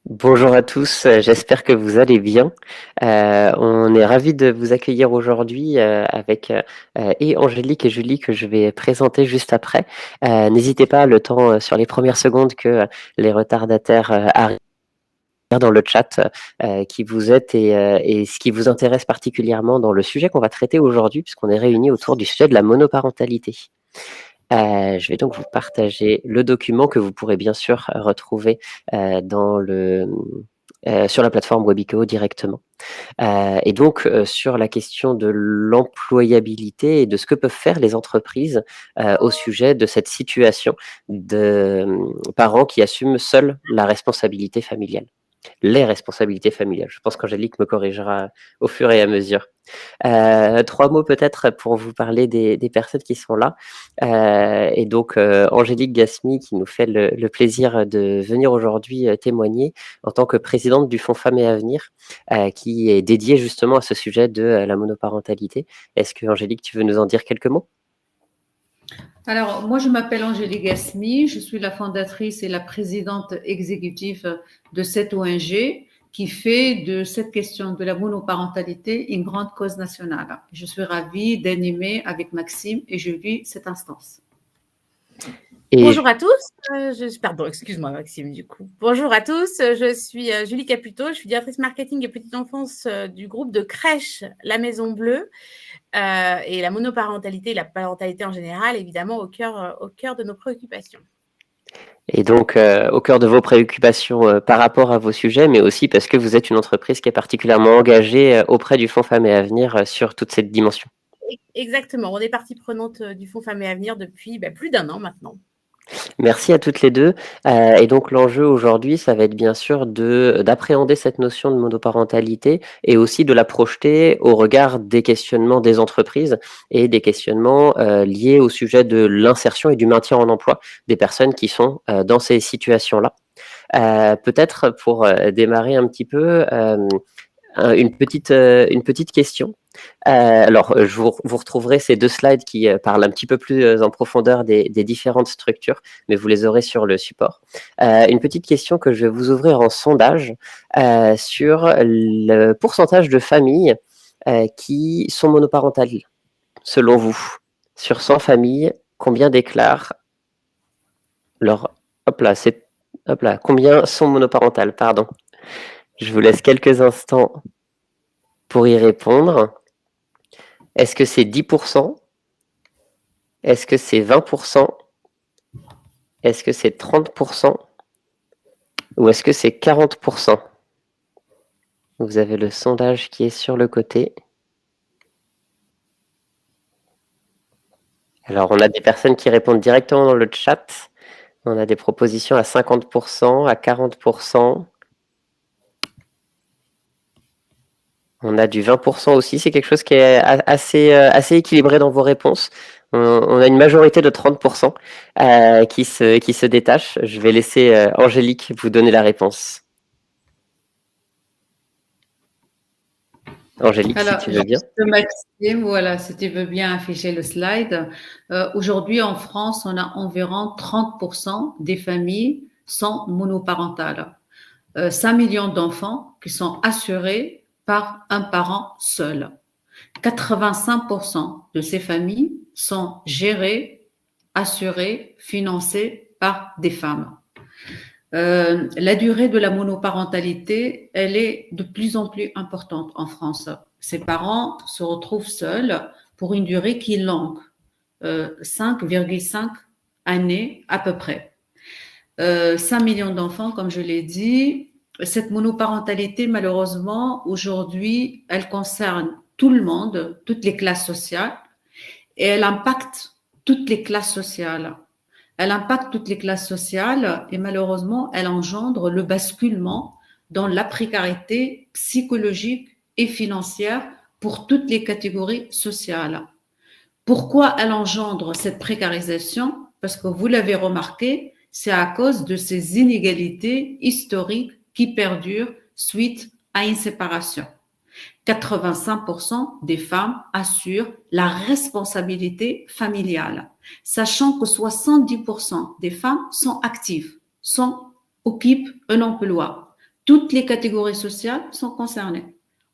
Bonjour à tous, j'espère que vous allez bien. On est ravis de vous accueillir aujourd'hui avec et Angélique et Julie que je vais présenter juste après. N'hésitez pas, le temps sur les premières secondes que les retardataires arrivent dans le chat qui vous êtes et ce qui vous intéresse particulièrement dans le sujet qu'on va traiter aujourd'hui, puisqu'on est réunis autour du sujet de la monoparentalité. Je vais donc vous partager le document que vous pourrez bien sûr retrouver dans sur la plateforme Webico directement. Et donc, sur la question de l'employabilité et de ce que peuvent faire les entreprises au sujet de cette situation de parents qui assument seuls la responsabilité familiale. Les responsabilités familiales. Je pense qu'Angélique me corrigera au fur et à mesure. 3 mots peut-être pour vous parler des personnes qui sont là. Et donc, Angélique Gasmi qui nous fait le plaisir de venir aujourd'hui témoigner en tant que présidente du Fonds Femmes et Avenir, qui est dédié justement à ce sujet de la monoparentalité. Est-ce que, Angélique, tu veux nous en dire quelques mots? Alors, moi, je m'appelle Angélique Gasmi, je suis la fondatrice et la présidente exécutive de cette ONG qui fait de cette question de la monoparentalité une grande cause nationale. Je suis ravie d'animer avec Maxime et Julie cette instance. Et Bonjour à tous, pardon, excuse-moi Maxime du coup. Bonjour à tous, je suis Julie Caputo, je suis directrice marketing et petite enfance du groupe de crèche La Maison Bleue et la monoparentalité et la parentalité en général, évidemment, au cœur de nos préoccupations. Et donc, au cœur de vos préoccupations par rapport à vos sujets, mais aussi parce que vous êtes une entreprise qui est particulièrement engagée auprès du Fonds Femmes et Avenir sur toute cette dimension. Exactement, on est partie prenante du Fonds Femmes et Avenir depuis plus d'1 an maintenant. Merci à toutes les deux. Et donc l'enjeu aujourd'hui, ça va être bien sûr d'appréhender cette notion de monoparentalité et aussi de la projeter au regard des questionnements des entreprises et des questionnements liés au sujet de l'insertion et du maintien en emploi des personnes qui sont dans ces situations-là. Peut-être pour démarrer un petit peu, une petite question. Alors, vous retrouverez ces 2 slides qui parlent un petit peu plus en profondeur des différentes structures, mais vous les aurez sur le support. Une petite question que je vais vous ouvrir en sondage sur le pourcentage de familles qui sont monoparentales, selon vous. Sur 100 familles, combien déclarent leur... Hop là, combien sont monoparentales, pardon. Je vous laisse quelques instants pour y répondre. Est-ce que c'est 10%? Est-ce que c'est 20%? Est-ce que c'est 30%? Ou est-ce que c'est 40%? Vous avez le sondage qui est sur le côté. Alors, on a des personnes qui répondent directement dans le chat. On a des propositions à 50%, à 40%. On a du 20% aussi. C'est quelque chose qui est assez équilibré dans vos réponses. On a une majorité de 30% qui se détache. Je vais laisser Angélique vous donner la réponse. Angélique, Alors, si tu veux bien. Maxime, voilà, si tu veux bien afficher le slide. Aujourd'hui, en France, on a environ 30% des familles sont monoparentales. 5 millions d'enfants qui sont assurés par un parent seul. 85% de ces familles sont gérées, assurées, financées par des femmes. La durée de la monoparentalité, elle est de plus en plus importante en France. Ces parents se retrouvent seuls pour une durée qui est longue, 5,5 années à peu près. 5 millions d'enfants, comme je l'ai dit. Cette monoparentalité, malheureusement, aujourd'hui, elle concerne tout le monde, toutes les classes sociales, et elle impacte toutes les classes sociales. Elle impacte toutes les classes sociales et malheureusement, elle engendre le basculement dans la précarité psychologique et financière pour toutes les catégories sociales. Pourquoi elle engendre cette précarisation? Parce que vous l'avez remarqué, c'est à cause de ces inégalités historiques qui perdurent suite à une séparation. 85% des femmes assurent la responsabilité familiale, sachant que 70% des femmes sont actives, occupent un emploi. toutes les catégories sociales sont concernées.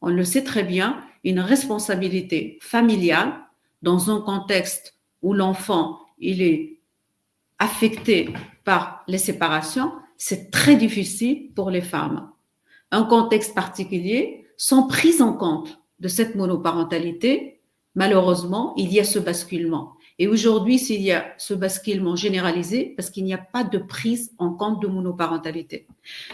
On le sait très bien, une responsabilité familiale dans un contexte où l'enfant il est affecté par les séparations, c'est très difficile pour les femmes. Un contexte particulier, sans prise en compte de cette monoparentalité, malheureusement, il y a ce basculement. Et aujourd'hui, s'il y a ce basculement généralisé, parce qu'il n'y a pas de prise en compte de monoparentalité.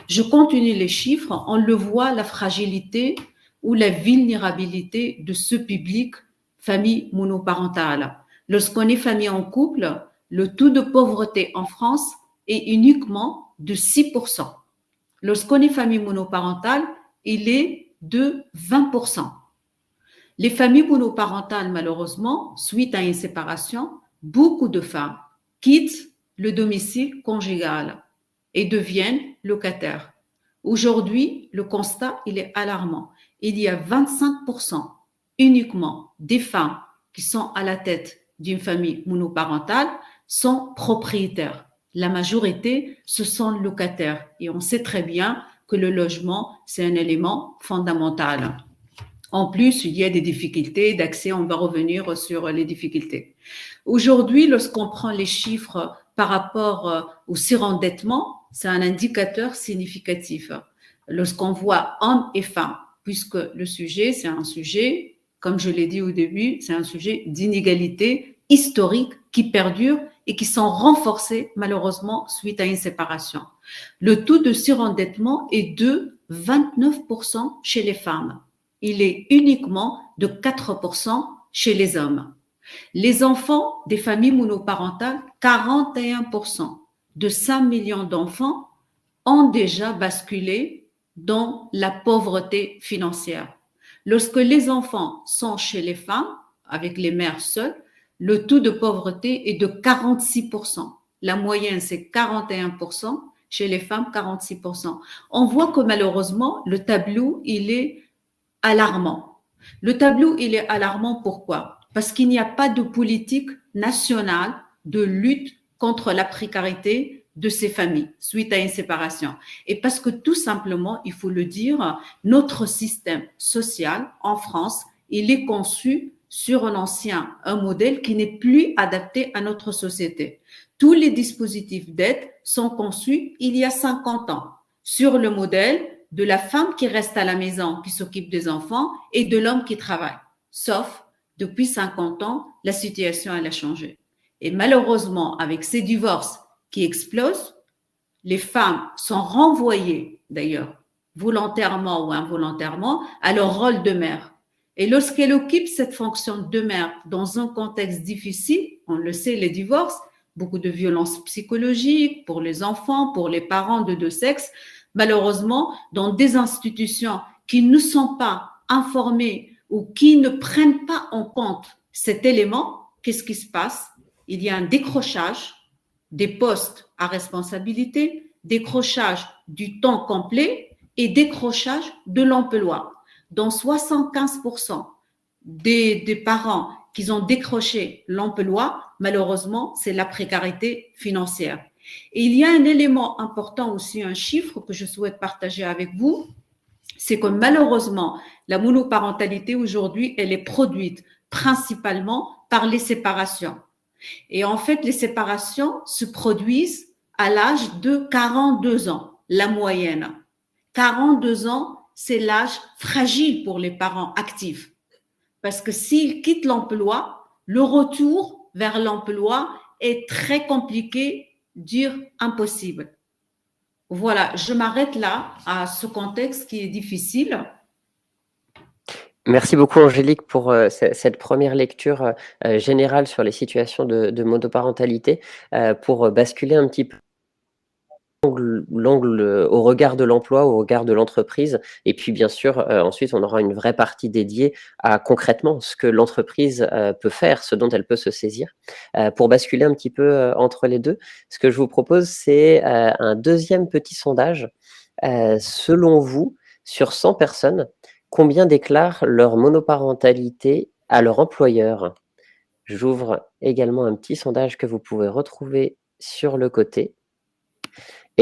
Je continue les chiffres, on le voit, la fragilité ou la vulnérabilité de ce public famille monoparentale. Lorsqu'on est famille en couple, le taux de pauvreté en France est uniquement de 6%. Lorsqu'on est famille monoparentale, il est de 20%. Les familles monoparentales, malheureusement, suite à une séparation, beaucoup de femmes quittent le domicile conjugal et deviennent locataires. Aujourd'hui, le constat, il est alarmant. Il y a 25% uniquement des femmes qui sont à la tête d'une famille monoparentale sont propriétaires. La majorité, ce sont locataires. Et on sait très bien que le logement, c'est un élément fondamental. En plus, il y a des difficultés d'accès. On va revenir sur les difficultés. Aujourd'hui, lorsqu'on prend les chiffres par rapport au surendettement, c'est un indicateur significatif. Lorsqu'on voit hommes et femmes, puisque le sujet, c'est un sujet, comme je l'ai dit au début, c'est un sujet d'inégalité historique qui perdure et qui sont renforcées malheureusement suite à une séparation. Le taux de surendettement est de 29% chez les femmes. Il est uniquement de 4% chez les hommes. Les enfants des familles monoparentales, 41% de 5 millions d'enfants ont déjà basculé dans la pauvreté financière. Lorsque les enfants sont chez les femmes, avec les mères seules, le taux de pauvreté est de 46%. La moyenne, c'est 41%. Chez les femmes, 46%. On voit que malheureusement, le tableau, il est alarmant. Le tableau, il est alarmant pourquoi? Parce qu'il n'y a pas de politique nationale de lutte contre la précarité de ces familles suite à une séparation. Et parce que tout simplement, il faut le dire, notre système social en France, il est conçu sur un modèle qui n'est plus adapté à notre société. Tous les dispositifs d'aide sont conçus il y a 50 ans sur le modèle de la femme qui reste à la maison, qui s'occupe des enfants, et de l'homme qui travaille. Sauf, depuis 50 ans, la situation, elle a changé. Et malheureusement, avec ces divorces qui explosent, les femmes sont renvoyées, d'ailleurs, volontairement ou involontairement, à leur rôle de mère. Et lorsqu'elles occupent cette fonction de mère dans un contexte difficile, on le sait, les divorces, beaucoup de violences psychologiques pour les enfants, pour les parents de deux sexes, malheureusement, dans des institutions qui ne sont pas informées ou qui ne prennent pas en compte cet élément, qu'est-ce qui se passe? Il y a un décrochage des postes à responsabilité, décrochage du temps complet et décrochage de l'emploi. Dans 75% des parents qui ont décroché l'emploi, malheureusement, c'est la précarité financière. Et il y a un élément important aussi, un chiffre que je souhaite partager avec vous, c'est que malheureusement, la monoparentalité aujourd'hui, elle est produite principalement par les séparations. Et en fait, les séparations se produisent à l'âge de 42 ans, la moyenne. 42 ans, c'est l'âge fragile pour les parents actifs. Parce que s'ils quittent l'emploi, le retour vers l'emploi est très compliqué, dire impossible. Voilà, je m'arrête là à ce contexte qui est difficile. Merci beaucoup Angélique pour cette première lecture générale sur les situations de monoparentalité. Pour basculer un petit peu l'angle au regard de l'emploi, au regard de l'entreprise. Et puis, bien sûr, ensuite, on aura une vraie partie dédiée à concrètement ce que l'entreprise peut faire, ce dont elle peut se saisir. Pour basculer un petit peu entre les deux, ce que je vous propose, c'est un deuxième petit sondage. Selon vous, sur 100 personnes, combien déclarent leur monoparentalité à leur employeur? J'ouvre également un petit sondage que vous pouvez retrouver sur le côté.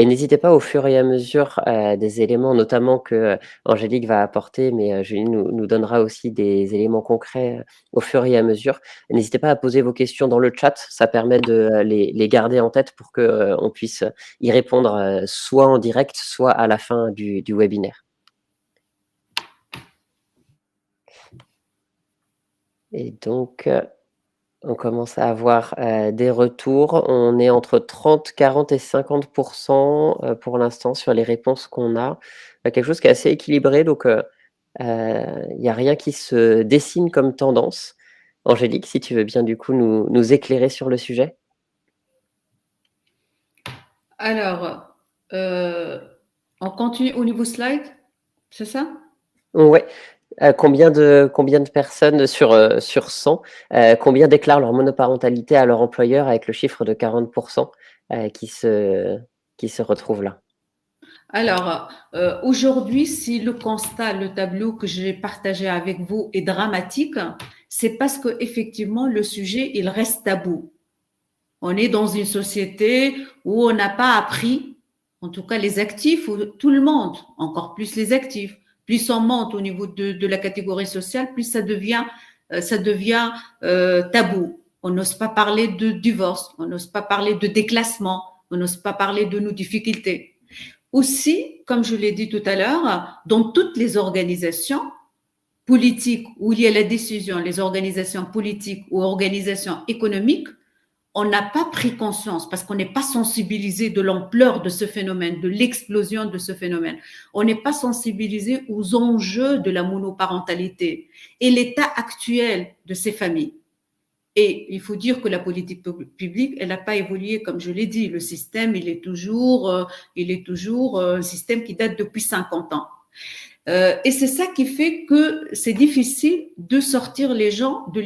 Et n'hésitez pas au fur et à mesure des éléments, notamment que Angélique va apporter, mais Julie nous donnera aussi des éléments concrets au fur et à mesure. N'hésitez pas à poser vos questions dans le chat, ça permet de les garder en tête pour qu'on puisse y répondre soit en direct, soit à la fin du webinaire. Et donc, on commence à avoir des retours. On est entre 30, 40 et 50% pour l'instant sur les réponses qu'on a. Quelque chose qui est assez équilibré, donc il n'y a rien qui se dessine comme tendance. Angélique, si tu veux bien du coup nous éclairer sur le sujet. Alors, on continue au niveau slide, c'est ça? Ouais. Combien de personnes sur 100, combien déclarent leur monoparentalité à leur employeur avec le chiffre de 40% qui se retrouvent là? Alors, aujourd'hui, si le constat, le tableau que j'ai partagé avec vous est dramatique, c'est parce que effectivement le sujet, il reste tabou. On est dans une société où on n'a pas appris, en tout cas les actifs, tout le monde, encore plus les actifs. Plus on monte au niveau de la catégorie sociale, plus ça devient tabou. On n'ose pas parler de divorce, on n'ose pas parler de déclassement, on n'ose pas parler de nos difficultés. Aussi, comme je l'ai dit tout à l'heure, dans toutes les organisations politiques où il y a la décision, les organisations politiques ou organisations économiques, on n'a pas pris conscience parce qu'on n'est pas sensibilisé de l'ampleur de ce phénomène, de l'explosion de ce phénomène. On n'est pas sensibilisé aux enjeux de la monoparentalité et l'état actuel de ces familles. Et il faut dire que la politique publique, elle n'a pas évolué, comme je l'ai dit. Le système, il est toujours un système qui date depuis 50 ans. Et c'est ça qui fait que c'est difficile de sortir les gens de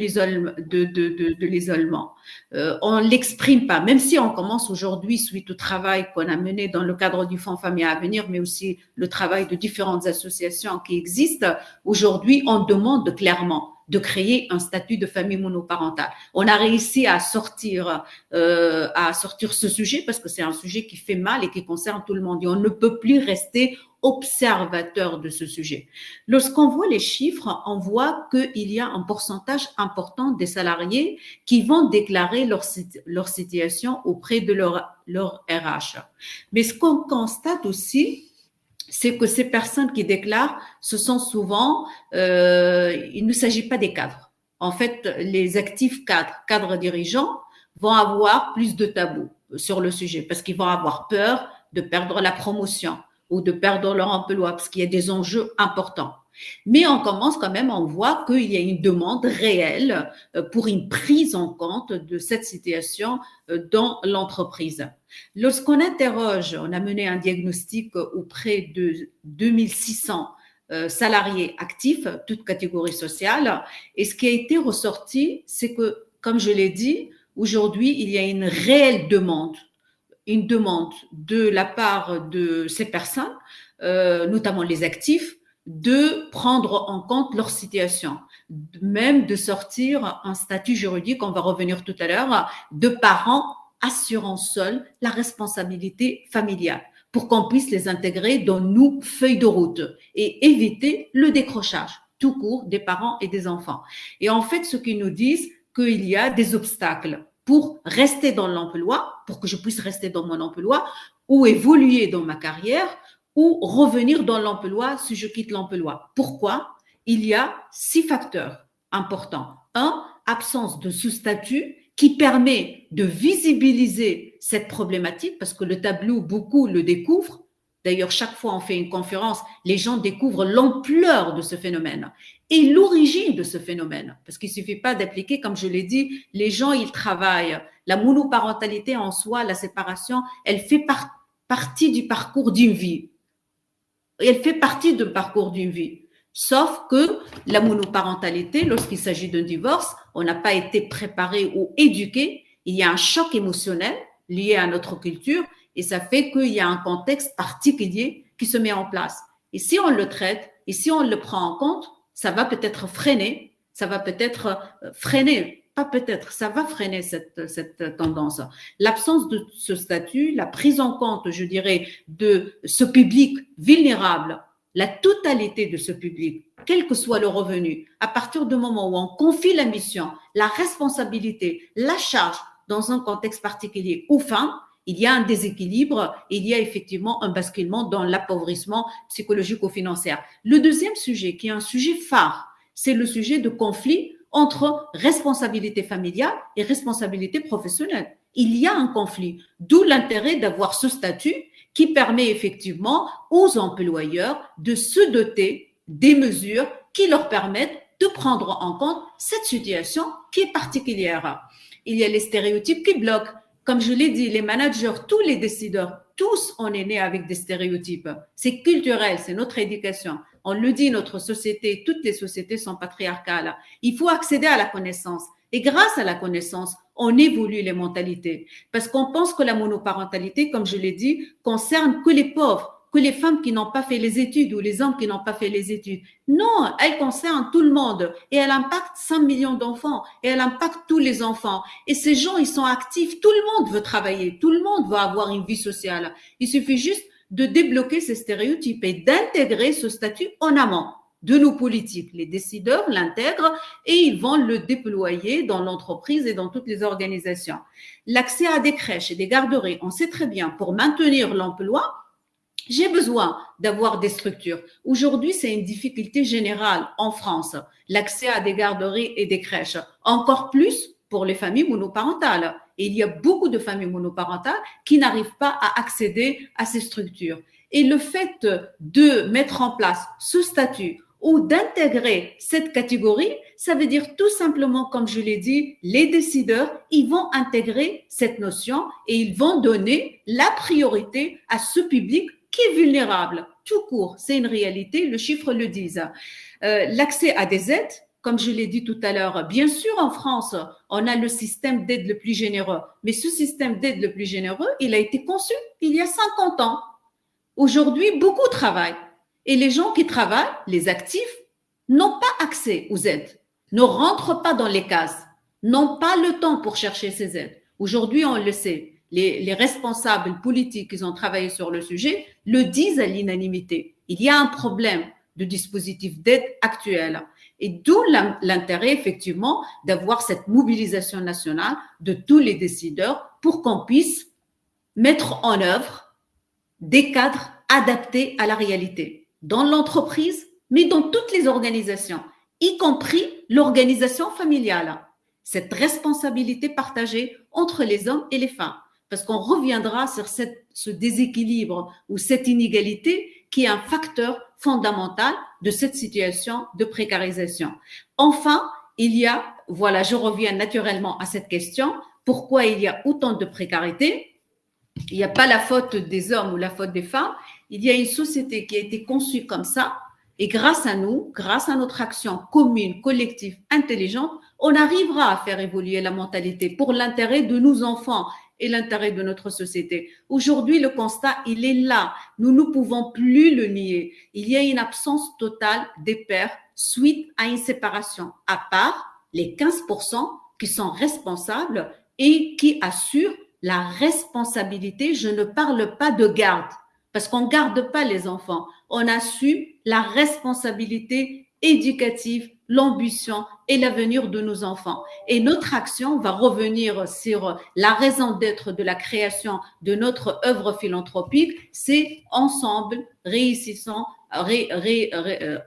l'isolement. On l'exprime pas, même si on commence aujourd'hui, suite au travail qu'on a mené dans le cadre du Fonds Famille à venir, mais aussi le travail de différentes associations qui existent. Aujourd'hui, on demande clairement de créer un statut de famille monoparentale. On a réussi à sortir ce sujet parce que c'est un sujet qui fait mal et qui concerne tout le monde. Et on ne peut plus rester observateur de ce sujet. Lorsqu'on voit les chiffres, on voit qu'il y a un pourcentage important des salariés qui vont déclarer leur situation auprès de leur RH. Mais ce qu'on constate aussi, c'est que ces personnes qui déclarent, ce sont souvent, il ne s'agit pas des cadres. En fait, les actifs cadres dirigeants, vont avoir plus de tabous sur le sujet parce qu'ils vont avoir peur de perdre la promotion ou de perdre leur emploi parce qu'il y a des enjeux importants. Mais on commence quand même, on voit qu'il y a une demande réelle pour une prise en compte de cette situation dans l'entreprise. Lorsqu'on interroge, on a mené un diagnostic auprès de 2600 salariés actifs, toutes catégories sociales, et ce qui a été ressorti, c'est que, comme je l'ai dit, aujourd'hui, il y a une réelle demande de la part de ces personnes, notamment les actifs, de prendre en compte leur situation, même de sortir un statut juridique, on va revenir tout à l'heure, de parents assurant seuls la responsabilité familiale pour qu'on puisse les intégrer dans nos feuilles de route et éviter le décrochage tout court des parents et des enfants. Et en fait, ce qu'ils nous disent, qu'il y a des obstacles pour rester dans l'emploi, pour que je puisse rester dans mon emploi ou évoluer dans ma carrière ou revenir dans l'emploi si je quitte l'emploi. Pourquoi? Il y a 6 facteurs importants. 1, absence de sous-statut qui permet de visibiliser cette problématique parce que le tableau, beaucoup le découvrent. D'ailleurs, chaque fois on fait une conférence, les gens découvrent l'ampleur de ce phénomène et l'origine de ce phénomène. Parce qu'il ne suffit pas d'appliquer, comme je l'ai dit, les gens, ils travaillent. La monoparentalité en soi, la séparation, elle fait partie du parcours d'une vie. Elle fait partie d'un parcours d'une vie. Sauf que la monoparentalité, lorsqu'il s'agit d'un divorce, on n'a pas été préparé ou éduqué. Il y a un choc émotionnel lié à notre culture et ça fait qu'il y a un contexte particulier qui se met en place. Et si on le traite et si on le prend en compte, ça va peut-être freiner pas peut-être, ça va freiner cette tendance. L'absence de ce statut, la prise en compte, je dirais, de ce public vulnérable, la totalité de ce public, quel que soit le revenu, à partir du moment où on confie la mission, la responsabilité, la charge dans un contexte particulier aux femmes, il y a un déséquilibre, il y a effectivement un basculement dans l'appauvrissement psychologico-financier. Le deuxième sujet, qui est un sujet phare, c'est le sujet de conflit entre responsabilité familiale et responsabilité professionnelle. Il y a un conflit, d'où l'intérêt d'avoir ce statut qui permet effectivement aux employeurs de se doter des mesures qui leur permettent de prendre en compte cette situation qui est particulière. Il y a les stéréotypes qui bloquent. Comme je l'ai dit, les managers, tous les décideurs, tous on est nés avec des stéréotypes. C'est culturel, c'est notre éducation. On le dit, notre société, toutes les sociétés sont patriarcales. Il faut accéder à la connaissance. Et grâce à la connaissance, on évolue les mentalités. Parce qu'on pense que la monoparentalité, comme je l'ai dit, concerne que les pauvres, que les femmes qui n'ont pas fait les études ou les hommes qui n'ont pas fait les études. Non, elle concerne tout le monde et elle impacte 5 millions d'enfants et elle impacte tous les enfants. Et ces gens, ils sont actifs. Tout le monde veut travailler. Tout le monde veut avoir une vie sociale. Il suffit juste de débloquer ces stéréotypes et d'intégrer ce statut en amont de nos politiques. Les décideurs l'intègrent et ils vont le déployer dans l'entreprise et dans toutes les organisations. L'accès à des crèches et des garderies, on sait très bien, pour maintenir l'emploi, j'ai besoin d'avoir des structures. Aujourd'hui, c'est une difficulté générale en France, l'accès à des garderies et des crèches. Encore plus pour les familles monoparentales. Et il y a beaucoup de familles monoparentales qui n'arrivent pas à accéder à ces structures. Et le fait de mettre en place ce statut ou d'intégrer cette catégorie, ça veut dire tout simplement, comme je l'ai dit, les décideurs, ils vont intégrer cette notion et ils vont donner la priorité à ce public qui est vulnérable. Tout court, c'est une réalité, le chiffre le dit. L'accès à des aides, comme je l'ai dit tout à l'heure, bien sûr, en France, on a le système d'aide le plus généreux. Mais ce système d'aide le plus généreux, il a été conçu il y a 50 ans. Aujourd'hui, beaucoup travaillent. Et les gens qui travaillent, les actifs, n'ont pas accès aux aides, ne rentrent pas dans les cases, n'ont pas le temps pour chercher ces aides. Aujourd'hui, on le sait. Les responsables politiques qui ont travaillé sur le sujet le disent à l'unanimité. Il y a un problème de dispositif d'aide actuel. Et d'où l'intérêt, effectivement, d'avoir cette mobilisation nationale de tous les décideurs pour qu'on puisse mettre en œuvre des cadres adaptés à la réalité, dans l'entreprise, mais dans toutes les organisations, y compris l'organisation familiale. Cette responsabilité partagée entre les hommes et les femmes. Parce qu'on reviendra sur ce déséquilibre ou cette inégalité qui est un facteur fondamental de cette situation de précarisation. Enfin, il y a, voilà, je reviens naturellement à cette question, pourquoi il y a autant de précarité? Il n'y a pas la faute des hommes ou la faute des femmes, il y a une société qui a été conçue comme ça et grâce à nous, grâce à notre action commune, collective, intelligente, on arrivera à faire évoluer la mentalité pour l'intérêt de nos enfants et l'intérêt de notre société. Aujourd'hui, le constat, il est là. Nous ne pouvons plus le nier. Il y a une absence totale des pères suite à une séparation, à part les 15% qui sont responsables et qui assurent la responsabilité. Je ne parle pas de garde, parce qu'on ne garde pas les enfants. On assume la responsabilité éducative, l'ambition et l'avenir de nos enfants. Et notre action va revenir sur la raison d'être de la création de notre œuvre philanthropique, c'est ensemble, réussissant,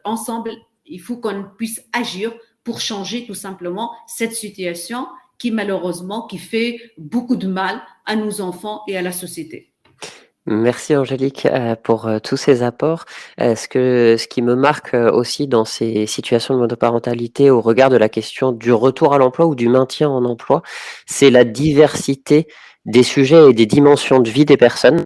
ensemble, il faut qu'on puisse agir pour changer tout simplement cette situation qui malheureusement, qui fait beaucoup de mal à nos enfants et à la société. Merci Angélique pour tous ces apports. Ce qui me marque aussi dans ces situations de monoparentalité au regard de la question du retour à l'emploi ou du maintien en emploi, c'est la diversité des sujets et des dimensions de vie des personnes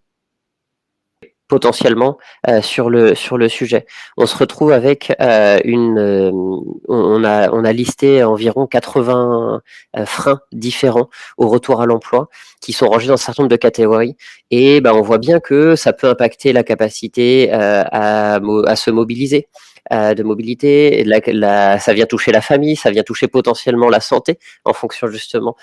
potentiellement sur le sujet. On se retrouve avec on a listé environ 80 freins différents au retour à l'emploi qui sont rangés dans un certain nombre de catégories et on voit bien que ça peut impacter la capacité à se mobiliser, de mobilité. Ça vient toucher la famille, ça vient toucher potentiellement la santé en fonction justement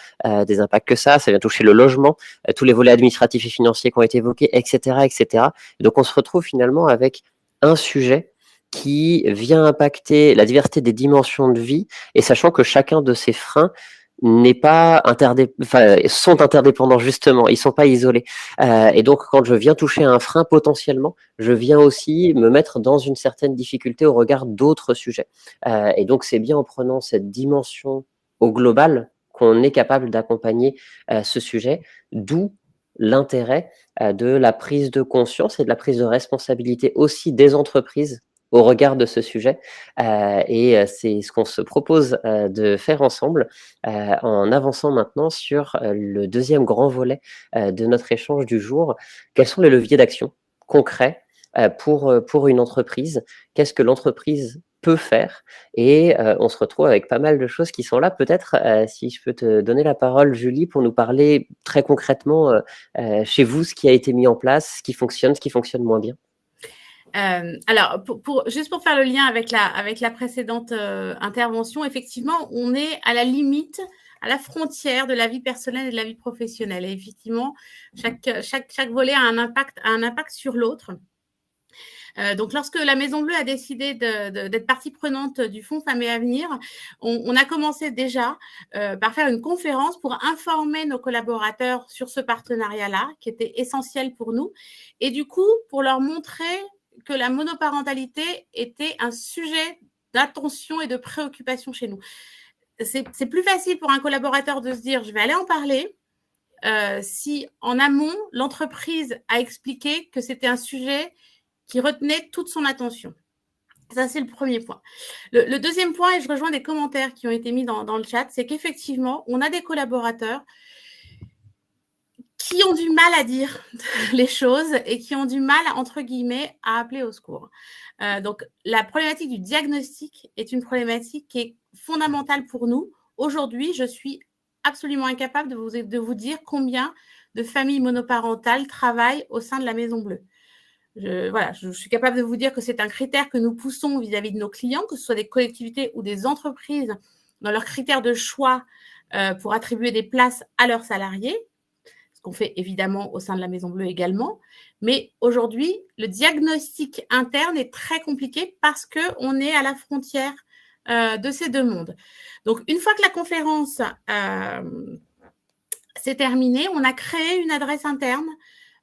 des impacts que ça vient toucher le logement, tous les volets administratifs et financiers qui ont été évoqués, etc., etc. Et donc on se retrouve finalement avec un sujet qui vient impacter la diversité des dimensions de vie, et sachant que chacun de ces freins n'est pas sont interdépendants justement, ils sont pas isolés. Et donc quand je viens toucher un frein potentiellement, je viens aussi me mettre dans une certaine difficulté au regard d'autres sujets. Et donc c'est bien en prenant cette dimension au global qu'on est capable d'accompagner ce sujet, d'où l'intérêt de la prise de conscience et de la prise de responsabilité aussi des entreprises au regard de ce sujet. Et c'est ce qu'on se propose de faire ensemble en avançant maintenant sur le deuxième grand volet de notre échange du jour. Quels sont les leviers d'action concrets pour une entreprise? Qu'est-ce que l'entreprise peut faire? Et on se retrouve avec pas mal de choses qui sont là. Peut-être, si je peux te donner la parole, Julie, pour nous parler très concrètement chez vous, ce qui a été mis en place, ce qui fonctionne moins bien. Alors, juste pour faire le lien avec la précédente intervention, effectivement, on est à la limite, à la frontière de la vie personnelle et de la vie professionnelle. Et effectivement, chaque volet a un impact sur l'autre. Donc, lorsque la Maison Bleue a décidé d'être partie prenante du Fonds Femmes et Avenir, on a commencé déjà par faire une conférence pour informer nos collaborateurs sur ce partenariat-là, qui était essentiel pour nous, et du coup, pour leur montrer que la monoparentalité était un sujet d'attention et de préoccupation chez nous. C'est plus facile pour un collaborateur de se dire « je vais aller en parler », si en amont, l'entreprise a expliqué que c'était un sujet qui retenait toute son attention. Ça, c'est le premier point. Le deuxième point, et je rejoins des commentaires qui ont été mis dans le chat, c'est qu'effectivement, on a des collaborateurs qui ont du mal à dire les choses et qui ont du mal, entre guillemets, à appeler au secours. Donc, la problématique du diagnostic est une problématique qui est fondamentale pour nous. Aujourd'hui, je suis absolument incapable de vous dire combien de familles monoparentales travaillent au sein de la Maison Bleue. Je suis capable de vous dire que c'est un critère que nous poussons vis-à-vis de nos clients, que ce soit des collectivités ou des entreprises, dans leurs critères de choix pour attribuer des places à leurs salariés, ce qu'on fait évidemment au sein de la Maison Bleue également. Mais aujourd'hui, le diagnostic interne est très compliqué parce qu'on est à la frontière de ces deux mondes. Donc, une fois que la conférence s'est terminée, on a créé une adresse interne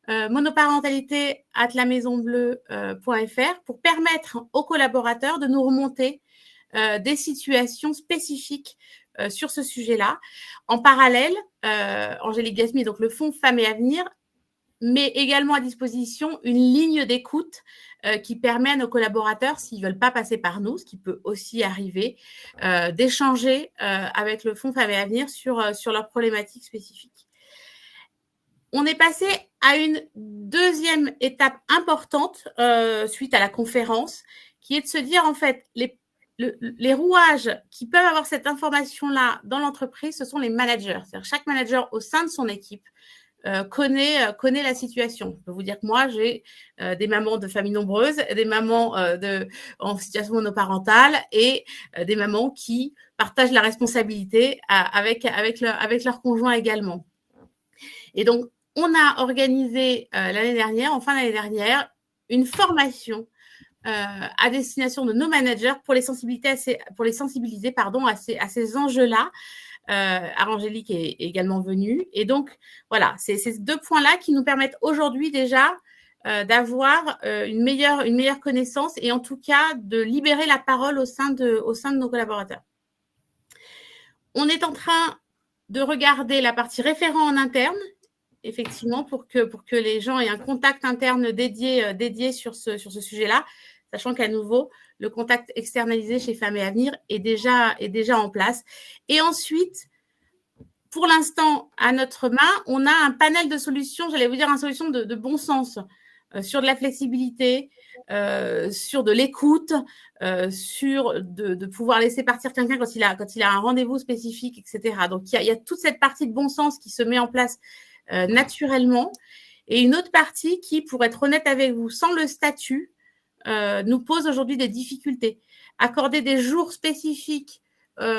monoparentalité@lamaisonbleue.fr pour permettre aux collaborateurs de nous remonter des situations spécifiques sur ce sujet-là. En parallèle, Angélique Gasmi, donc le Fonds Femmes et Avenir, met également à disposition une ligne d'écoute qui permet à nos collaborateurs, s'ils ne veulent pas passer par nous, ce qui peut aussi arriver, d'échanger avec le Fonds Femmes et Avenir sur leurs problématiques spécifiques. On est passé à une deuxième étape importante suite à la conférence, qui est de se dire, en fait, les rouages qui peuvent avoir cette information-là dans l'entreprise, ce sont les managers. C'est-à-dire chaque manager au sein de son équipe connaît la situation. Je peux vous dire que moi, j'ai des mamans de familles nombreuses, des mamans en situation monoparentale et des mamans qui partagent la responsabilité avec leur conjoint également. Et donc, on a organisé en fin d'année dernière, une formation à destination de nos managers pour les sensibiliser à ces enjeux-là. Angélique est également venue. Et donc, voilà, c'est ces deux points-là qui nous permettent aujourd'hui déjà d'avoir une meilleure connaissance et en tout cas de libérer la parole au sein de nos collaborateurs. On est en train de regarder la partie référent en interne, effectivement, pour que les gens aient un contact interne dédié sur ce sujet-là, sachant qu'à nouveau, le contact externalisé chez Femmes et Avenir est déjà en place. Et ensuite, pour l'instant, à notre main, on a un panel de solutions, j'allais vous dire une solution de bon sens, sur de la flexibilité, sur de l'écoute, sur de pouvoir laisser partir quelqu'un quand il a un rendez-vous spécifique, etc. Donc, il y a toute cette partie de bon sens qui se met en place naturellement, et une autre partie qui, pour être honnête avec vous, sans le statut, nous pose aujourd'hui des difficultés. Accorder des jours spécifiques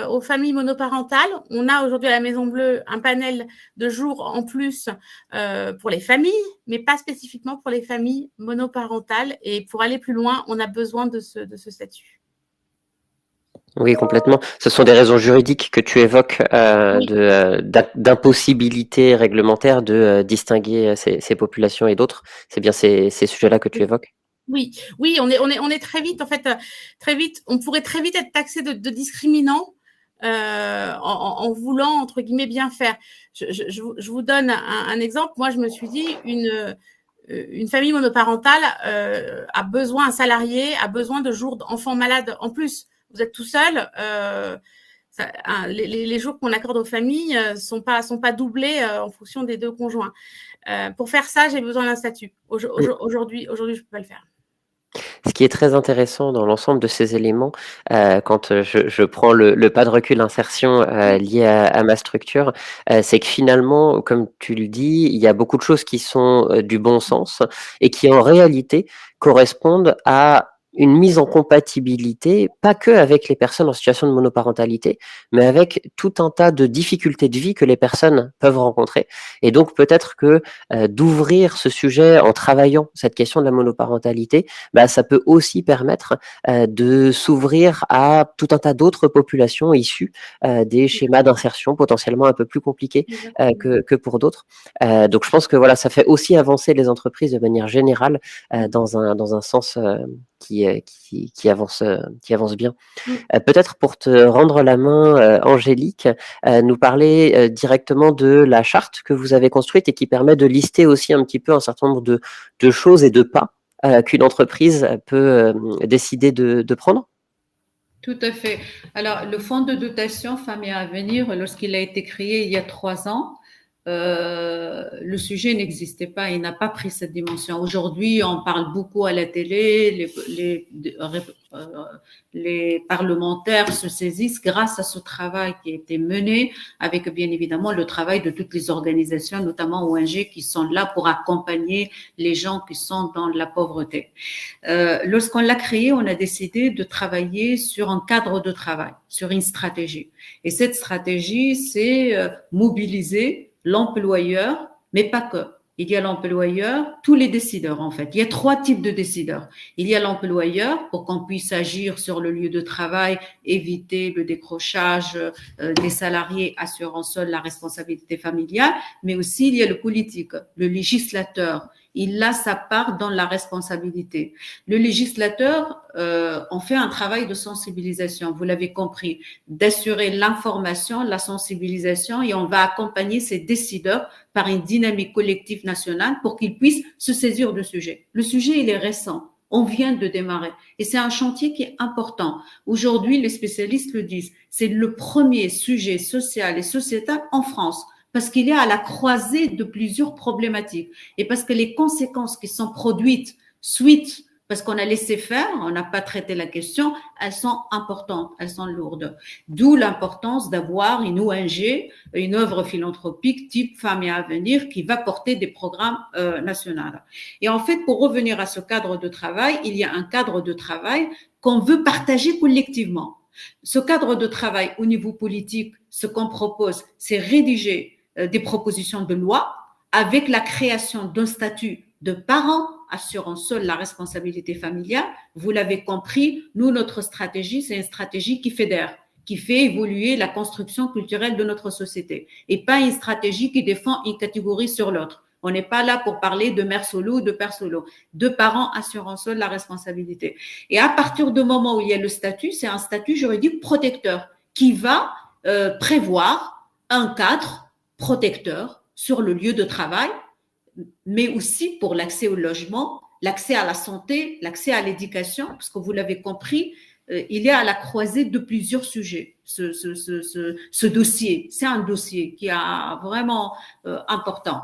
aux familles monoparentales. On a aujourd'hui à la Maison Bleue un panel de jours en plus pour les familles, mais pas spécifiquement pour les familles monoparentales. Et pour aller plus loin, on a besoin de ce statut. Oui, complètement. Ce sont des raisons juridiques que tu évoques Oui. d'impossibilité réglementaire de distinguer ces populations et d'autres. C'est bien ces sujets-là que tu évoques. Oui, on est très vite, en fait, très vite, on pourrait très vite être taxé de discriminant en voulant, entre guillemets, bien faire. Je vous donne un exemple. Moi, je me suis dit, une famille monoparentale a besoin, un salarié a besoin de jours d'enfants malades en plus. Vous êtes tout seul, les jours qu'on accorde aux familles sont pas doublés en fonction des deux conjoints. Pour faire ça, j'ai besoin d'un statut. Aujourd'hui, je peux pas le faire. Ce qui est très intéressant dans l'ensemble de ces éléments, quand je prends le pas de recul insertion lié à ma structure, c'est que finalement, comme tu le dis, il y a beaucoup de choses qui sont du bon sens et qui en réalité correspondent à une mise en compatibilité, pas que avec les personnes en situation de monoparentalité, mais avec tout un tas de difficultés de vie que les personnes peuvent rencontrer. Et donc peut-être que d'ouvrir ce sujet en travaillant cette question de la monoparentalité, bah, ça peut aussi permettre de s'ouvrir à tout un tas d'autres populations issues des schémas d'insertion potentiellement un peu plus compliqués que pour d'autres. Donc je pense que voilà, ça fait aussi avancer les entreprises de manière générale dans un sens qui avance bien. Peut-être pour te rendre la main, Angélique, nous parler directement de la charte que vous avez construite et qui permet de lister aussi un petit peu un certain nombre de choses et de pas qu'une entreprise peut décider de prendre. Tout à fait. Alors, le fonds de dotation Famille à venir, lorsqu'il a été créé il y a 3 ans, le sujet n'existait pas, il n'a pas pris cette dimension. Aujourd'hui, on parle beaucoup à la télé, les parlementaires se saisissent grâce à ce travail qui a été mené avec bien évidemment le travail de toutes les organisations, notamment ONG, qui sont là pour accompagner les gens qui sont dans la pauvreté. Lorsqu'on l'a créé, on a décidé de travailler sur un cadre de travail, sur une stratégie. Et cette stratégie, c'est mobiliser l'employeur, mais pas que. Il y a l'employeur, tous les décideurs en fait. Il y a 3 types de décideurs. Il y a l'employeur pour qu'on puisse agir sur le lieu de travail, éviter le décrochage des salariés, assurant seul la responsabilité familiale, mais aussi il y a le politique, le législateur. Il a sa part dans la responsabilité. Le législateur, on fait un travail de sensibilisation, vous l'avez compris, d'assurer l'information, la sensibilisation, et on va accompagner ces décideurs par une dynamique collective nationale pour qu'ils puissent se saisir du sujet. Le sujet, il est récent. On vient de démarrer. Et c'est un chantier qui est important. Aujourd'hui, les spécialistes le disent, c'est le premier sujet social et sociétal en France, parce qu'il est à la croisée de plusieurs problématiques et parce que les conséquences qui sont produites suite, parce qu'on a laissé faire, on n'a pas traité la question, elles sont importantes, elles sont lourdes. D'où l'importance d'avoir une ONG, une œuvre philanthropique type Famille à venir qui va porter des programmes nationaux. Et en fait, pour revenir à ce cadre de travail, il y a un cadre de travail qu'on veut partager collectivement. Ce cadre de travail au niveau politique, ce qu'on propose, c'est rédiger des propositions de loi avec la création d'un statut de parent assurant seul la responsabilité familiale. Vous l'avez compris, nous, notre stratégie, c'est une stratégie qui fédère, qui fait évoluer la construction culturelle de notre société et pas une stratégie qui défend une catégorie sur l'autre. On n'est pas là pour parler de mère solo ou de père solo, de parents assurant seul la responsabilité. Et à partir du moment où il y a le statut, c'est un statut juridique protecteur qui va prévoir un cadre protecteur sur le lieu de travail, mais aussi pour l'accès au logement, l'accès à la santé, l'accès à l'éducation, parce que vous l'avez compris, il est à la croisée de plusieurs sujets, ce dossier. C'est un dossier qui est vraiment important.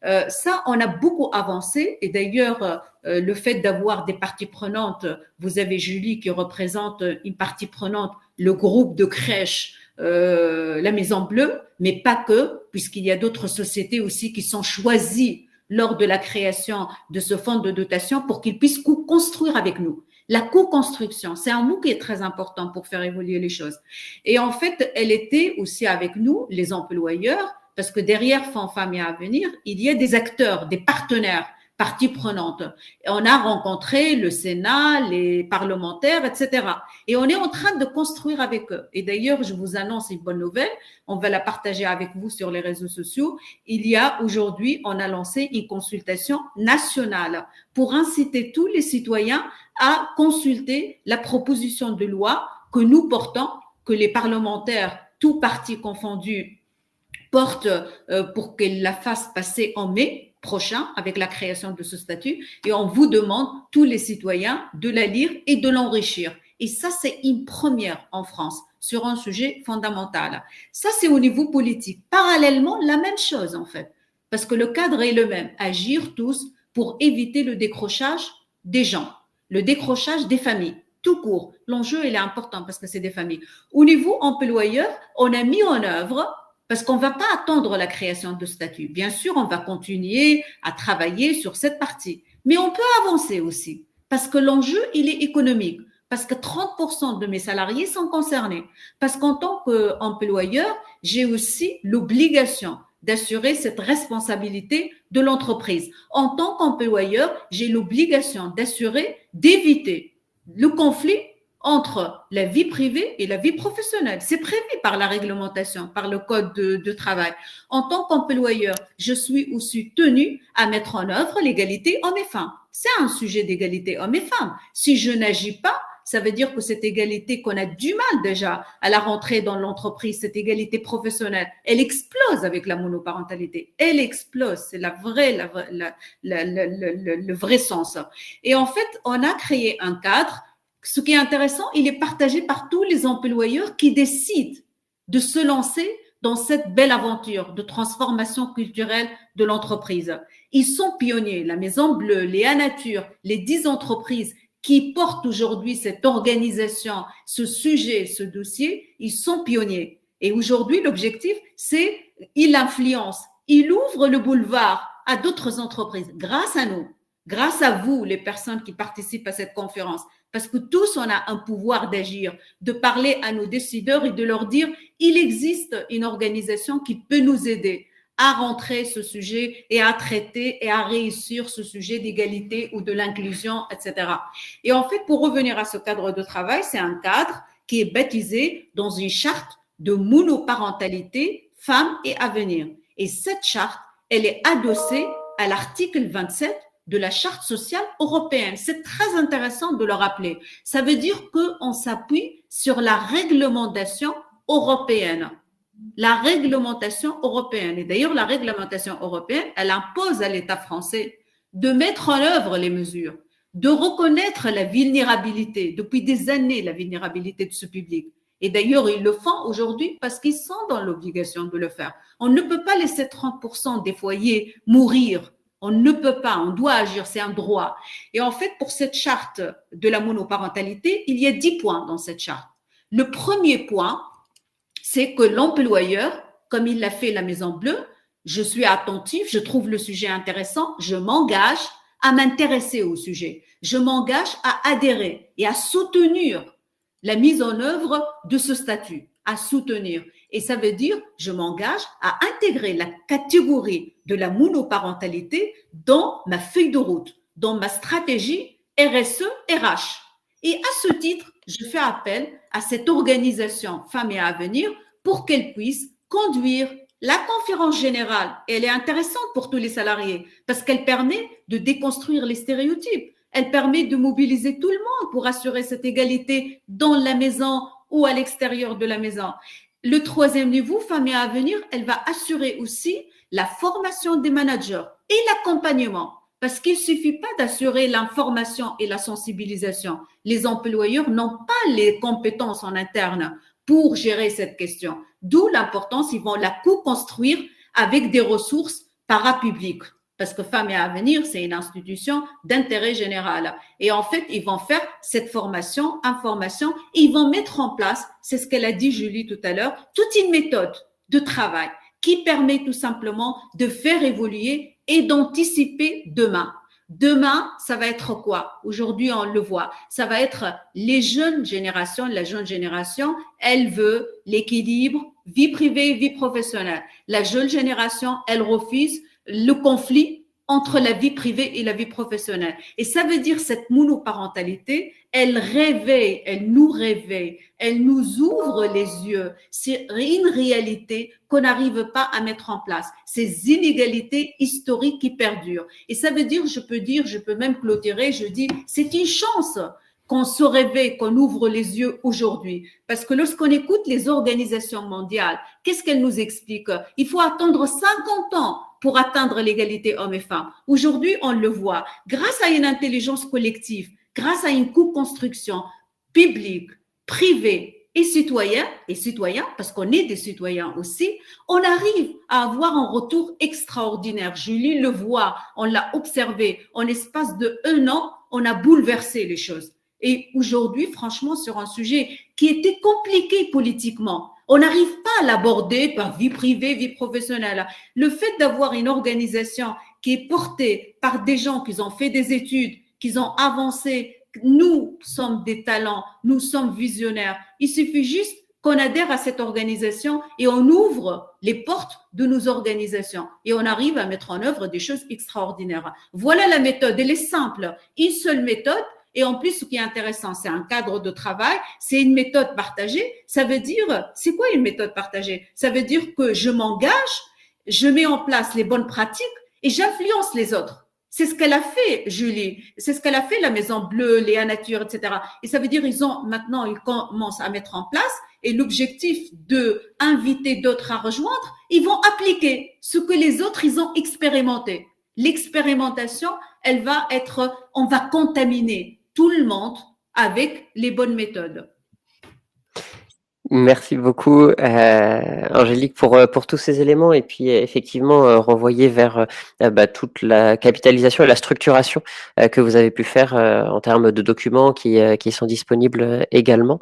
Ça, on a beaucoup avancé et d'ailleurs, le fait d'avoir des parties prenantes, vous avez Julie qui représente une partie prenante, le groupe de crèches, la Maison Bleue, mais pas que, puisqu'il y a d'autres sociétés aussi qui sont choisies lors de la création de ce fonds de dotation pour qu'ils puissent co-construire avec nous. La co-construction, c'est un mot qui est très important pour faire évoluer les choses. Et en fait, elle était aussi avec nous, les employeurs, parce que derrière Fonds Femmes et Avenir, il y a des acteurs, des partenaires, parties prenantes. Et on a rencontré le Sénat, les parlementaires, etc. Et on est en train de construire avec eux. Et d'ailleurs, je vous annonce une bonne nouvelle, on va la partager avec vous sur les réseaux sociaux. Il y a aujourd'hui, on a lancé une consultation nationale pour inciter tous les citoyens à consulter la proposition de loi que nous portons, que les parlementaires, tous partis confondus, portent pour qu'elle la fasse passer en mai prochain avec la création de ce statut. Et on vous demande, tous les citoyens, de la lire et de l'enrichir. Et ça, c'est une première en France sur un sujet fondamental. Ça, c'est au niveau politique. Parallèlement, la même chose, en fait, parce que le cadre est le même. Agir tous pour éviter le décrochage des gens, le décrochage des familles. Tout court. L'enjeu, il est important parce que c'est des familles. Au niveau employeur, on a mis en œuvre, parce qu'on ne va pas attendre la création de statut. Bien sûr, on va continuer à travailler sur cette partie. Mais on peut avancer aussi, parce que l'enjeu, il est économique. Parce que 30% de mes salariés sont concernés. Parce qu'en tant qu'employeur, j'ai aussi l'obligation d'assurer cette responsabilité de l'entreprise. En tant qu'employeur, j'ai l'obligation d'éviter le conflit entre la vie privée et la vie professionnelle. C'est prévu par la réglementation, par le code de travail. En tant qu'employeur, je suis aussi tenu à mettre en œuvre l'égalité hommes et femmes. C'est un sujet d'égalité hommes et femmes. Si je n'agis pas, ça veut dire que cette égalité qu'on a du mal déjà à la rentrée dans l'entreprise, cette égalité professionnelle, elle explose avec la monoparentalité. Elle explose. C'est le vrai sens. Et en fait, on a créé un cadre. Ce qui est intéressant, il est partagé par tous les employeurs qui décident de se lancer dans cette belle aventure de transformation culturelle de l'entreprise. Ils sont pionniers. La Maison Bleue, Léa Nature, les 10 entreprises qui portent aujourd'hui cette organisation, ce sujet, ce dossier, ils sont pionniers. Et aujourd'hui, l'objectif, c'est il influence, il ouvre le boulevard à d'autres entreprises grâce à nous, grâce à vous, les personnes qui participent à cette conférence. Parce que tous, on a un pouvoir d'agir, de parler à nos décideurs et de leur dire, il existe une organisation qui peut nous aider à rentrer ce sujet et à traiter et à réussir ce sujet d'égalité ou de l'inclusion, etc. Et en fait, pour revenir à ce cadre de travail, c'est un cadre qui est baptisé dans une charte de monoparentalité, femmes et avenir. Et cette charte, elle est adossée à l'article 27 de la Charte sociale européenne. C'est très intéressant de le rappeler. Ça veut dire qu'on s'appuie sur la réglementation européenne. La réglementation européenne. Et d'ailleurs, la réglementation européenne, elle impose à l'État français de mettre en œuvre les mesures, de reconnaître la vulnérabilité, depuis des années, la vulnérabilité de ce public. Et d'ailleurs, ils le font aujourd'hui parce qu'ils sont dans l'obligation de le faire. On ne peut pas laisser 30% des foyers mourir. On ne peut pas, on doit agir, c'est un droit. Et en fait, pour cette charte de la monoparentalité, il y a 10 points dans cette charte. Le premier point, c'est que l'employeur, comme il l'a fait la Maison Bleue, je suis attentif, je trouve le sujet intéressant, je m'engage à m'intéresser au sujet. Je m'engage à adhérer et à soutenir la mise en œuvre de ce statut, à soutenir. Et ça veut dire, je m'engage à intégrer la catégorie de la monoparentalité dans ma feuille de route, dans ma stratégie RSE-RH. Et à ce titre, je fais appel à cette organisation Femmes et Avenir pour qu'elle puisse conduire la conférence générale. Et elle est intéressante pour tous les salariés parce qu'elle permet de déconstruire les stéréotypes. Elle permet de mobiliser tout le monde pour assurer cette égalité dans la maison ou à l'extérieur de la maison. Le troisième niveau, Femmes et Avenir, elle va assurer aussi la formation des managers et l'accompagnement. Parce qu'il ne suffit pas d'assurer l'information et la sensibilisation. Les employeurs n'ont pas les compétences en interne pour gérer cette question. D'où l'importance, ils vont la co-construire avec des ressources parapubliques. Parce que Femmes et Avenir, c'est une institution d'intérêt général. Et en fait, ils vont faire cette formation, information, et ils vont mettre en place, c'est ce qu'elle a dit Julie tout à l'heure, toute une méthode de travail qui permet tout simplement de faire évoluer et d'anticiper demain. Demain, ça va être quoi? Aujourd'hui, on le voit. Ça va être les jeunes générations. La jeune génération, elle veut l'équilibre, vie privée, vie professionnelle. La jeune génération, elle refuse le conflit entre la vie privée et la vie professionnelle. Et ça veut dire cette monoparentalité, elle réveille, elle nous ouvre les yeux. C'est une réalité qu'on n'arrive pas à mettre en place. Ces inégalités historiques qui perdurent. Et ça veut dire, je peux même clôturer, je dis, c'est une chance qu'on se réveille, qu'on ouvre les yeux aujourd'hui. Parce que lorsqu'on écoute les organisations mondiales, qu'est-ce qu'elles nous expliquent? Il faut attendre 50 ans pour atteindre l'égalité hommes et femmes. Aujourd'hui, on le voit, grâce à une intelligence collective, grâce à une co-construction publique, privée et citoyens, parce qu'on est des citoyens aussi, on arrive à avoir un retour extraordinaire. Julie le voit, on l'a observé. En l'espace de 1 an, on a bouleversé les choses. Et aujourd'hui, franchement, sur un sujet qui était compliqué politiquement, on n'arrive pas à l'aborder par vie privée, vie professionnelle. Le fait d'avoir une organisation qui est portée par des gens qui ont fait des études, qui ont avancé, nous sommes des talents, nous sommes visionnaires. Il suffit juste qu'on adhère à cette organisation et on ouvre les portes de nos organisations et on arrive à mettre en œuvre des choses extraordinaires. Voilà la méthode, elle est simple, une seule méthode. Et en plus, ce qui est intéressant, c'est un cadre de travail, c'est une méthode partagée. Ça veut dire, c'est quoi une méthode partagée? Ça veut dire que je m'engage, je mets en place les bonnes pratiques et j'influence les autres. C'est ce qu'elle a fait, Julie. C'est ce qu'elle a fait, la Maison Bleue, Léa Nature, etc. Et ça veut dire, ils commencent à mettre en place et l'objectif de inviter d'autres à rejoindre, ils vont appliquer ce que les autres, ils ont expérimenté. L'expérimentation, on va contaminer tout le monde avec les bonnes méthodes. Merci beaucoup, Angélique, pour tous ces éléments et puis effectivement renvoyer vers toute la capitalisation et la structuration que vous avez pu faire en termes de documents qui sont disponibles également.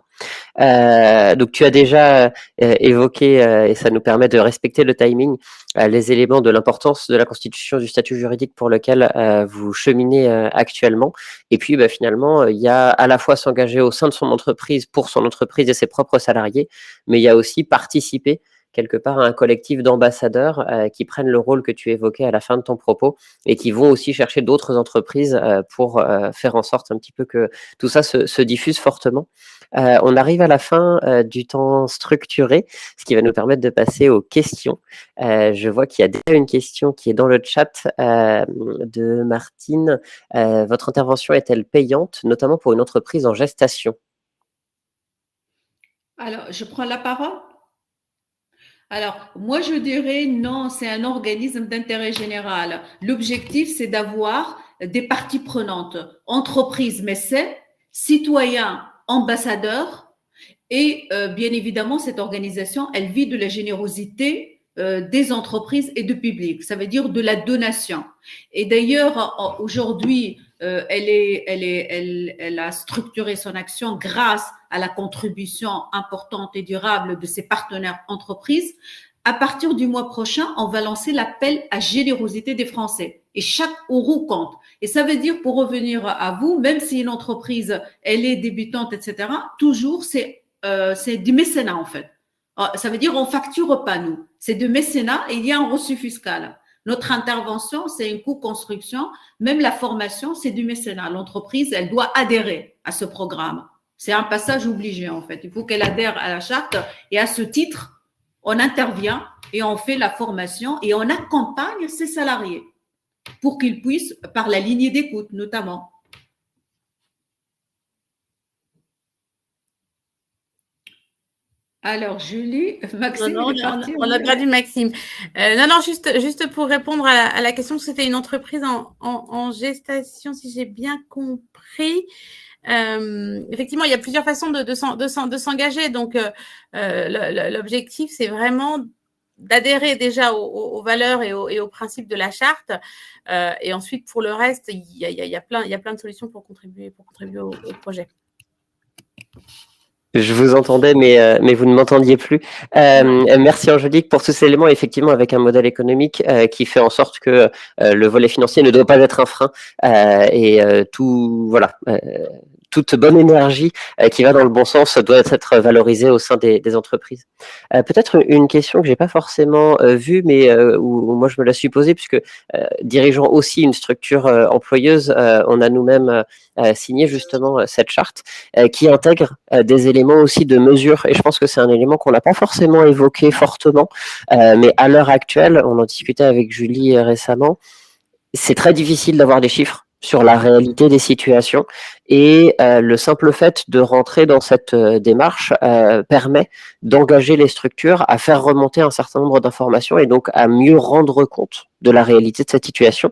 Donc tu as déjà évoqué, et ça nous permet de respecter le timing, les éléments de l'importance de la constitution du statut juridique pour lequel vous cheminez actuellement. Et puis finalement, il y a à la fois s'engager au sein de son entreprise pour son entreprise et ses propres salariés, mais il y a aussi participer quelque part à un collectif d'ambassadeurs qui prennent le rôle que tu évoquais à la fin de ton propos et qui vont aussi chercher d'autres entreprises pour faire en sorte un petit peu que tout ça se diffuse fortement. On arrive à la fin du temps structuré, ce qui va nous permettre de passer aux questions. Je vois qu'il y a déjà une question qui est dans le chat de Martine. Votre intervention est-elle payante, notamment pour une entreprise en gestation? Alors, je prends la parole. Alors, moi, je dirais non, c'est un organisme d'intérêt général. L'objectif, c'est d'avoir des parties prenantes, entreprises, mécènes, citoyens, ambassadeurs. Et bien évidemment, cette organisation, elle vit de la générosité des entreprises et du public. Ça veut dire de la donation. Et d'ailleurs, aujourd'hui, elle a structuré son action grâce à la contribution importante et durable de ses partenaires entreprises. À partir du mois prochain, on va lancer l'appel à générosité des Français. Et chaque euro compte. Et ça veut dire, pour revenir à vous, même si une entreprise, elle est débutante, etc., toujours, c'est du mécénat, en fait. Ça veut dire, on facture pas, nous. C'est du mécénat et il y a un reçu fiscal. Notre intervention, c'est une co-construction. Même la formation, c'est du mécénat. L'entreprise, elle doit adhérer à ce programme. C'est un passage obligé, en fait. Il faut qu'elle adhère à la charte. Et à ce titre, on intervient et on fait la formation et on accompagne ses salariés pour qu'ils puissent, par la lignée d'écoute notamment. Alors, Julie, Maxime, non, il est parti. On a perdu Maxime. Non, juste pour répondre à la question, c'était une entreprise en gestation, si j'ai bien compris. Effectivement, il y a plusieurs façons de s'engager. Donc, l'objectif, c'est vraiment d'adhérer déjà aux valeurs et aux principes de la charte. Et ensuite, pour le reste, il y a plein de solutions pour contribuer au projet. Je vous entendais, mais vous ne m'entendiez plus. Merci Angélique pour tous ces éléments, effectivement, avec un modèle économique qui fait en sorte que le volet financier ne doit pas être un frein voilà. Toute bonne énergie qui va dans le bon sens doit être valorisée au sein des entreprises. Peut-être une question que j'ai pas forcément vue, mais où moi je me la suis posée, puisque dirigeant aussi une structure employeuse, on a nous-mêmes signé justement cette charte qui intègre des éléments aussi de mesure. Et je pense que c'est un élément qu'on n'a pas forcément évoqué fortement, mais à l'heure actuelle, on en discutait avec Julie récemment, c'est très difficile d'avoir des chiffres sur la réalité des situations et le simple fait de rentrer dans cette démarche permet d'engager les structures à faire remonter un certain nombre d'informations et donc à mieux rendre compte de la réalité de cette situation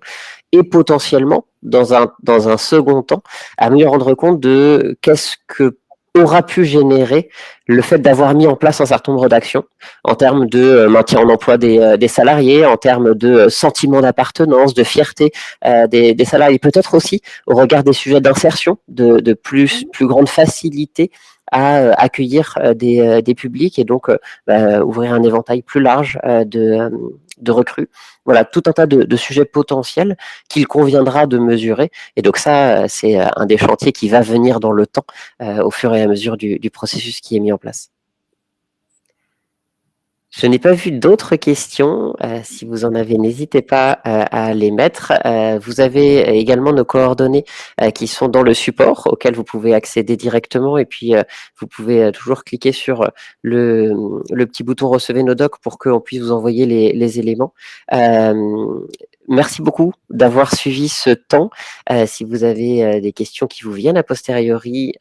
et potentiellement, dans un second temps, à mieux rendre compte de qu'est-ce que aura pu générer le fait d'avoir mis en place un certain nombre d'actions en termes de maintien en emploi des salariés, en termes de sentiment d'appartenance, de fierté des salariés, peut-être aussi au regard des sujets d'insertion, de plus grande facilité à accueillir des publics et donc ouvrir un éventail plus large de recrues. Voilà, tout un tas de sujets potentiels qu'il conviendra de mesurer. Et donc ça, c'est un des chantiers qui va venir dans le temps au fur et à mesure du processus qui est mis en place. Je n'ai pas vu d'autres questions. Si vous en avez, n'hésitez pas à les mettre. Vous avez également nos coordonnées qui sont dans le support, auquel vous pouvez accéder directement. Et puis, vous pouvez toujours cliquer sur le petit bouton « Recevez nos docs » pour qu'on puisse vous envoyer les éléments. Merci beaucoup d'avoir suivi ce temps. Si vous avez des questions qui vous viennent a posteriori,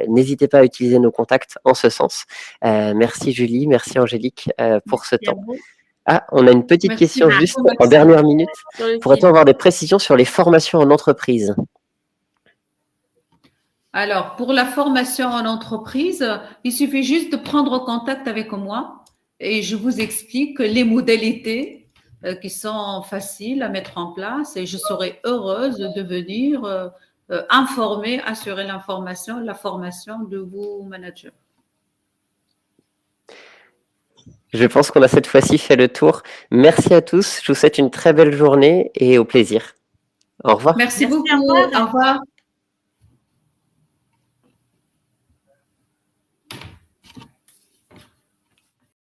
n'hésitez pas à utiliser nos contacts en ce sens. Merci Julie, merci Angélique pour ce temps. Ah, on a une petite question juste en dernière minute. Pourrait-on avoir des précisions sur les formations en entreprise? Alors, pour la formation en entreprise, il suffit juste de prendre contact avec moi et je vous explique les modalités qui sont faciles à mettre en place et je serai heureuse de venir informer, assurer la formation de vos managers. Je pense qu'on a cette fois-ci fait le tour. Merci à tous. Je vous souhaite une très belle journée et au plaisir. Au revoir. Merci beaucoup. Au revoir.